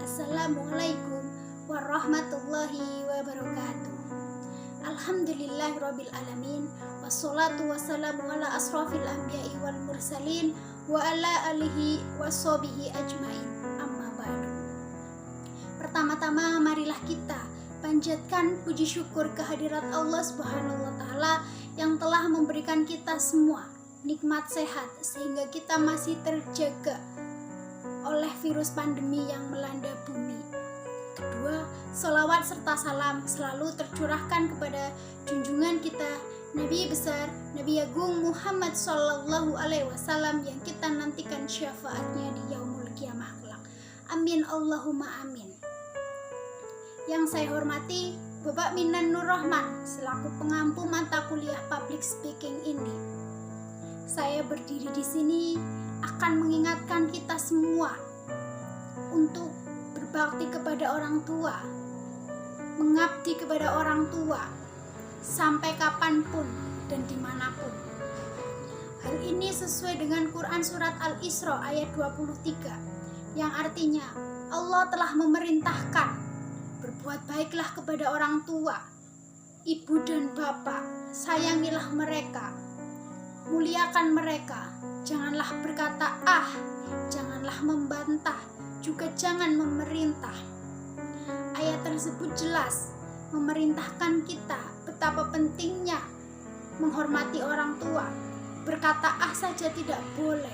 Assalamualaikum warahmatullahi wabarakatuh. Alhamdulillahirabbil alamin, wassalatu wassalamu ala asrofil anbiya'i wal mursalin wa ala alihi washabihi ajmain. Amma ba'du. Pertama-tama marilah kita panjatkan puji syukur kehadirat Allah Subhanahu wa taala yang telah memberikan kita semua nikmat sehat sehingga kita masih terjaga oleh virus pandemi yang melanda bumi. Kedua, sholawat serta salam selalu tercurahkan kepada junjungan kita Nabi besar, Nabi Agung Muhammad Sallallahu Alaihi Wasallam yang kita nantikan syafaatnya di yaumul qiyamah kelak. Amin Allahumma amin. Yang saya hormati Bapak Minan Nur Rahman selaku pengampu mata kuliah Public Speaking ini. Saya berdiri di sini akan mengingatkan kita semua untuk berbakti kepada orang tua, mengabdi kepada orang tua sampai kapanpun dan dimanapun. Hal ini sesuai dengan Quran Surat Al-Isra ayat 23 yang artinya Allah telah memerintahkan berbuat baiklah kepada orang tua, ibu dan bapak, sayangilah mereka, muliakan mereka. Janganlah berkata janganlah membantah, juga jangan memerintah. Ayat tersebut jelas memerintahkan kita betapa pentingnya menghormati orang tua. Berkata saja tidak boleh,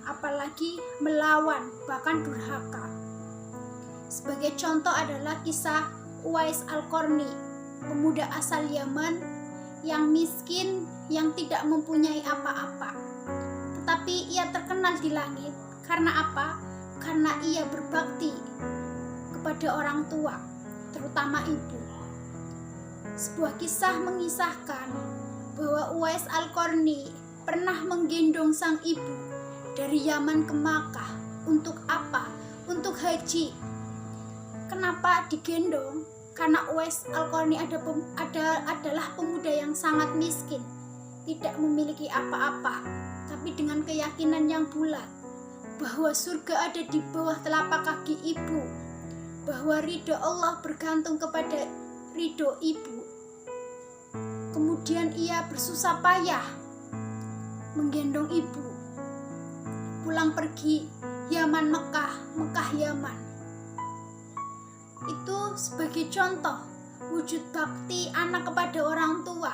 apalagi melawan, bahkan durhaka. Sebagai contoh adalah kisah Uwais Al-Qarni, pemuda asal Yaman yang miskin, yang tidak mempunyai apa-apa. Tetapi ia terkenal di langit karena apa? Karena ia berbakti kepada orang tua, terutama ibu. Sebuah kisah mengisahkan bahwa Uwais Al-Qarni pernah menggendong sang ibu dari Yaman ke Makkah. Untuk apa? Untuk haji. Kenapa digendong? Karena Uwais Al-Qarni adalah pemuda yang sangat miskin, tidak memiliki apa-apa, tapi dengan keyakinan yang bulat bahwa surga ada di bawah telapak kaki ibu, bahwa ridho Allah bergantung kepada ridho ibu. Kemudian ia bersusah payah menggendong ibu pulang pergi Yaman Mekah, Mekah Yaman. Itu sebagai contoh wujud bakti anak kepada orang tua.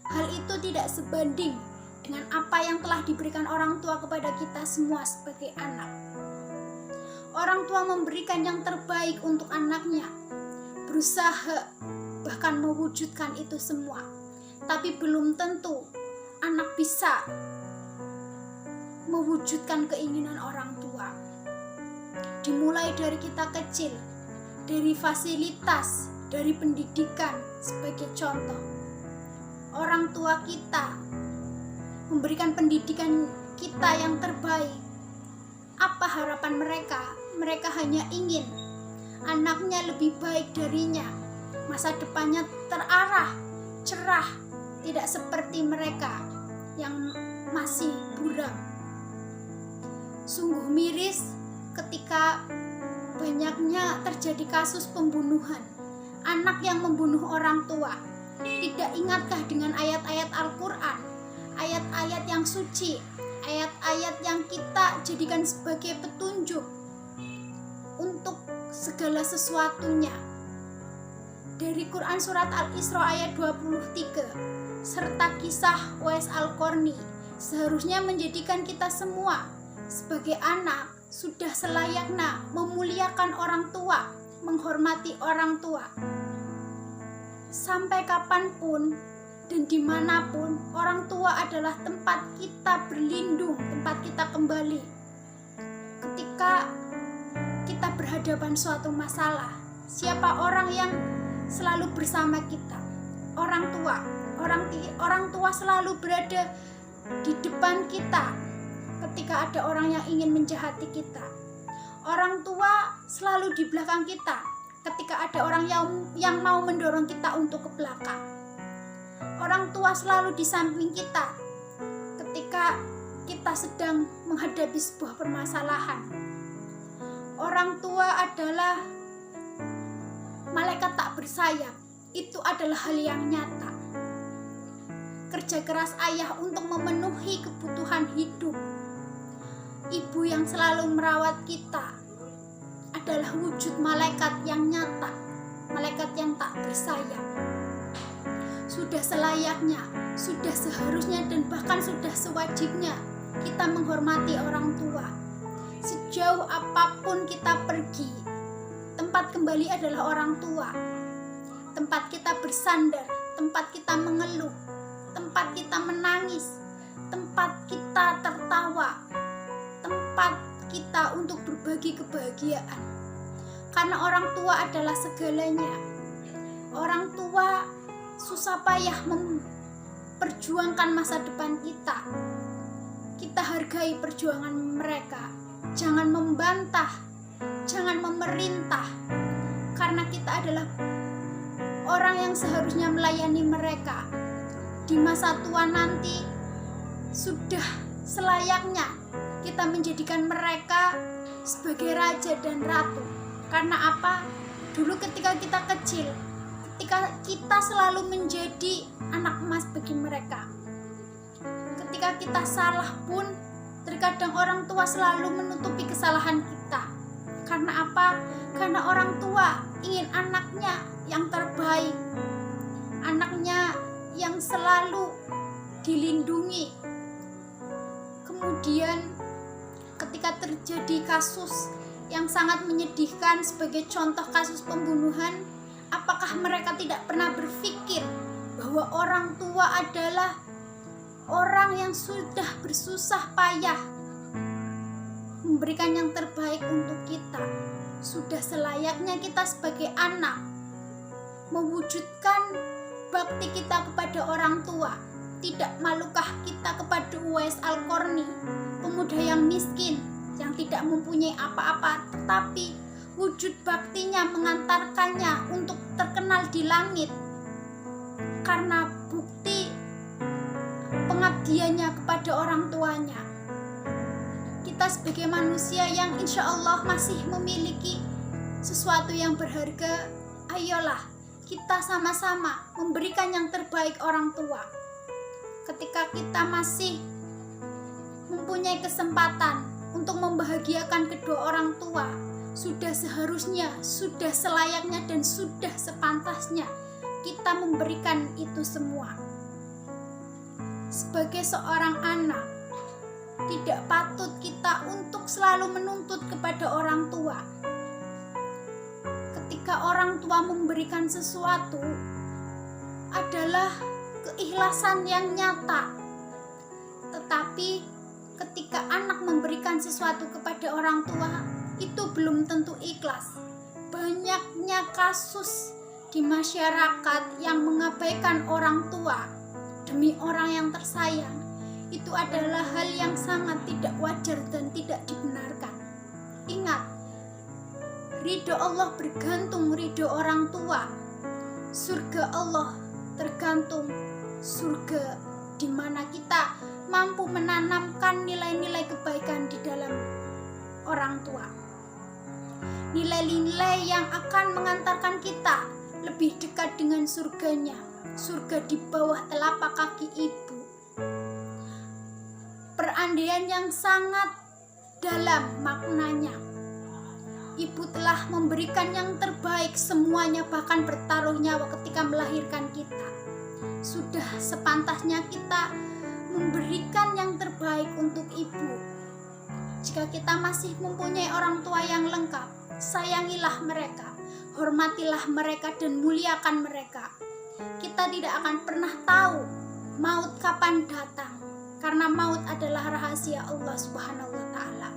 Hal itu tidak sebanding dengan apa yang telah diberikan orang tua kepada kita semua sebagai anak. Orang tua memberikan yang terbaik untuk anaknya, berusaha bahkan mewujudkan itu semua. Tapi belum tentu anak bisa mewujudkan keinginan orang tua. Dimulai dari kita kecil, dari fasilitas, dari pendidikan sebagai contoh. Orang tua kita memberikan pendidikan kita yang terbaik. Apa harapan mereka? Mereka hanya ingin anaknya lebih baik darinya, masa depannya terarah, cerah, tidak seperti mereka yang masih buram. Sungguh miris ketika banyaknya terjadi kasus pembunuhan, anak yang membunuh orang tua. Tidak ingatkah dengan ayat-ayat Al-Quran, ayat-ayat yang suci, ayat-ayat yang kita jadikan sebagai petunjuk untuk segala sesuatunya? Dari Quran Surat Al-Isra ayat 23 serta kisah Uwais Al-Qarni seharusnya menjadikan kita semua sebagai anak sudah selayaknya memuliakan orang tua, menghormati orang tua. Sampai kapanpun dan dimanapun, orang tua adalah tempat kita berlindung, tempat kita kembali. Ketika kita berhadapan suatu masalah, siapa orang yang selalu bersama kita? Orang tua. Orang tua selalu berada di depan kita ketika ada orang yang ingin menjahati kita. Orang tua selalu di belakang kita ketika ada orang yang mau mendorong kita untuk ke belakang. Orang tua selalu di samping kita ketika kita sedang menghadapi sebuah permasalahan. orang tua adalah malaikat tak bersayap. Itu adalah hal yang nyata. Kerja keras ayah untuk memenuhi kebutuhan hidup, ibu yang selalu merawat kita adalah wujud malaikat yang nyata, malaikat yang tak bersayap. Sudah selayaknya, sudah seharusnya, dan bahkan sudah sewajibnya kita menghormati orang tua. Sejauh apapun kita pergi, tempat kembali adalah orang tua. Tempat kita bersandar, tempat kita mengeluh, tempat kita menangis, tempat kita tertawa, tempat kita untuk berbagi kebahagiaan. Karena orang tua adalah segalanya. Orang tua susah payah memperjuangkan masa depan kita. Kita hargai perjuangan mereka. Jangan membantah, jangan memerintah, karena kita adalah orang yang seharusnya melayani mereka. Di masa tua nanti sudah selayaknya kita menjadikan mereka sebagai raja dan ratu. Karena apa? Dulu ketika kita kecil, ketika kita selalu menjadi anak emas bagi mereka. Ketika kita salah pun, terkadang orang tua selalu menutupi kesalahan kita. Karena apa? Karena orang tua ingin anaknya yang terbaik, anaknya yang selalu dilindungi. Kemudian ketika terjadi kasus yang sangat menyedihkan, sebagai contoh kasus pembunuhan, apakah mereka tidak pernah berpikir bahwa orang tua adalah orang yang sudah bersusah payah memberikan yang terbaik untuk kita? Sudah selayaknya kita sebagai anak mewujudkan bakti kita kepada orang tua. Tidak malukah kita kepada Uwais Al-Qarni, pemuda yang miskin, yang tidak mempunyai apa-apa, tetapi wujud baktinya mengantarkannya untuk terkenal di langit karena bukti pengabdiannya kepada orang tuanya. Kita sebagai manusia yang insya Allah masih memiliki sesuatu yang berharga, ayolah kita sama-sama memberikan yang terbaik orang tua. Ketika kita masih mempunyai kesempatan untuk membahagiakan kedua orang tua, sudah seharusnya, sudah selayaknya, dan sudah sepantasnya kita memberikan itu semua. Sebagai seorang anak, tidak patut kita untuk selalu menuntut kepada orang tua. Ketika orang tua memberikan sesuatu adalah keikhlasan yang nyata. Tetapi ketika anak memberikan sesuatu kepada orang tua, itu belum tentu ikhlas. Banyaknya kasus di masyarakat yang mengabaikan orang tua demi orang yang tersayang. Itu adalah hal yang sangat tidak wajar dan tidak dibenarkan. Ingat, ridho Allah bergantung ridho orang tua. Surga Allah tergantung surga di mana kita mampu menanamkan nilai-nilai kebaikan di dalam orang tua. Nilai-nilai yang akan mengantarkan kita lebih dekat dengan surganya, surga di bawah telapak kaki ibu. Perandaian yang sangat dalam maknanya. Ibu telah memberikan yang terbaik semuanya, bahkan bertaruh nyawa ketika melahirkan kita. Sudah sepantasnya kita memberikan yang terbaik untuk ibu. Jika kita masih mempunyai orang tua yang lengkap, sayangilah mereka, hormatilah mereka, dan muliakan mereka. Kita tidak akan pernah tahu maut kapan datang, karena maut adalah rahasia Allah Subhanahu wa Ta'ala.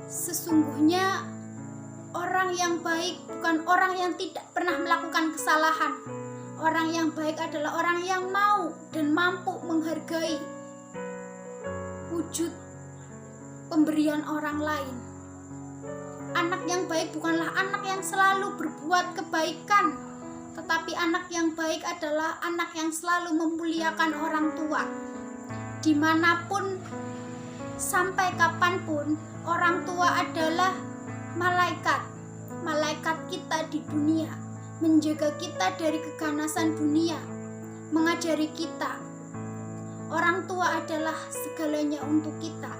Sesungguhnya orang yang baik bukan orang yang tidak pernah melakukan kesalahan. Orang yang baik adalah orang yang mau dan mampu menghargai wujud pemberian orang lain. Anak yang baik bukanlah anak yang selalu berbuat kebaikan, tetapi anak yang baik adalah anak yang selalu memuliakan orang tua. Dimanapun, sampai kapanpun, Orang tua adalah malaikat kita di dunia, menjaga kita dari keganasan dunia, mengajari kita. Orang tua adalah segalanya untuk kita.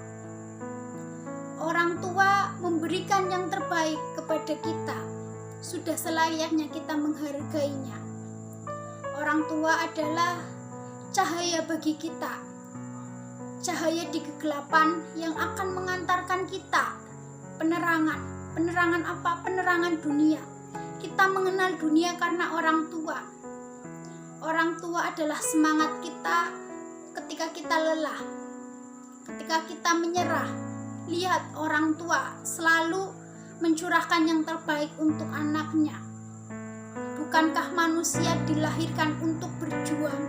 Orang tua memberikan yang terbaik kepada kita. Sudah selayaknya kita menghargainya. Orang tua adalah cahaya bagi kita. Cahaya di kegelapan yang akan mengantarkan kita penerangan. Penerangan apa? Penerangan dunia. Kita mengenal dunia karena orang tua. Orang tua adalah semangat kita ketika kita lelah, ketika kita menyerah. Lihat, orang tua selalu mencurahkan yang terbaik untuk anaknya. Bukankah manusia dilahirkan untuk berjuang?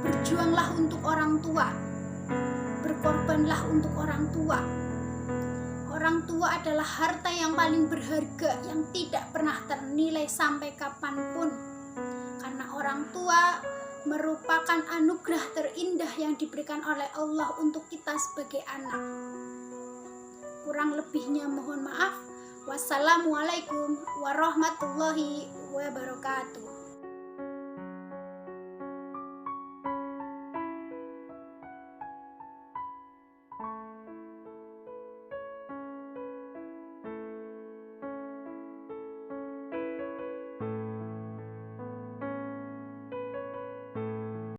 Berjuanglah untuk orang tua. Berkorbanlah untuk orang tua. Orang tua adalah harta yang paling berharga, yang tidak pernah ternilai sampai kapanpun. Karena orang tua merupakan anugerah terindah yang diberikan oleh Allah untuk kita sebagai anak. Kurang lebihnya mohon maaf. Wassalamualaikum warahmatullahi wabarakatuh.